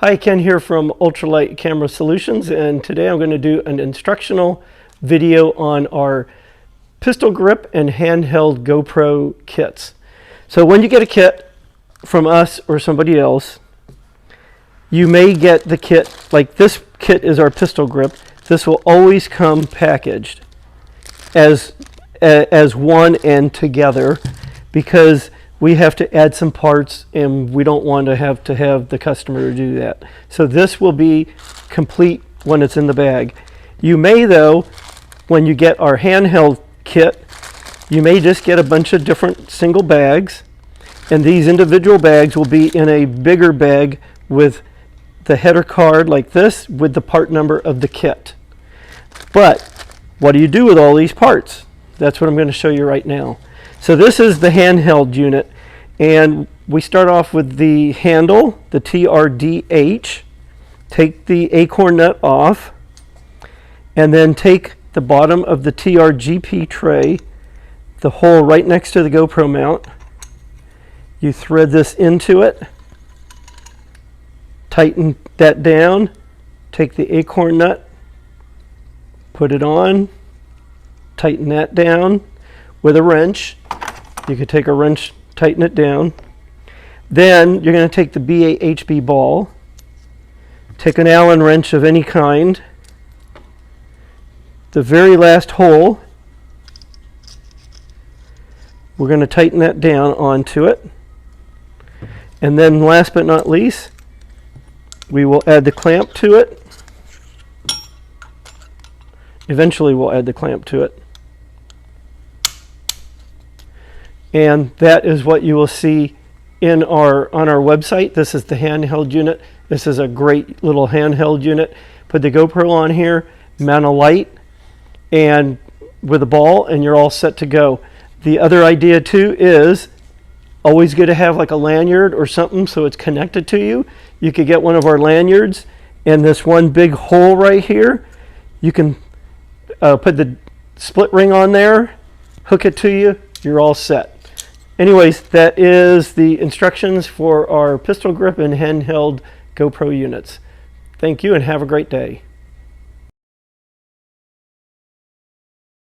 Hi, Ken here from Ultralight Camera Solutions, and today I'm going to do an instructional video on our pistol grip and handheld GoPro kits. So when you get a kit from us or somebody else, you may get the kit, like this kit is our pistol grip. This will always come packaged as one and together, because we have to add some parts and we don't want to have the customer do that. So this will be complete when it's in the bag. You may, though, when you get our handheld kit, you may just get a bunch of different single bags, and these individual bags will be in a bigger bag with the header card like this with the part number of the kit. But what do you do with all these parts? That's what I'm going to show you right now. So this is the handheld unit, and we start off with the handle, the TRDH. Take the acorn nut off, and then take the bottom of the TRGP tray, the hole right next to the GoPro mount. You thread this into it, tighten that down, take the acorn nut, put it on, tighten that down with a wrench. You could take a wrench, tighten it down. Then you're going to take the BAHB ball, take an Allen wrench of any kind, the very last hole, we're going to tighten that down onto it. And then last but not least, we will add the clamp to it. Eventually we'll add the clamp to it. And that is what you will see on our website. This is the handheld unit. This is a great little handheld unit. Put the GoPro on here, mount a light, and with a ball, and you're all set to go. The other idea too is always good to have like a lanyard or something so it's connected to you. You could get one of our lanyards, and this one big hole right here, you can put the split ring on there, hook it to you, you're all set. Anyways, that is the instructions for our pistol grip and handheld GoPro units. Thank you and have a great day.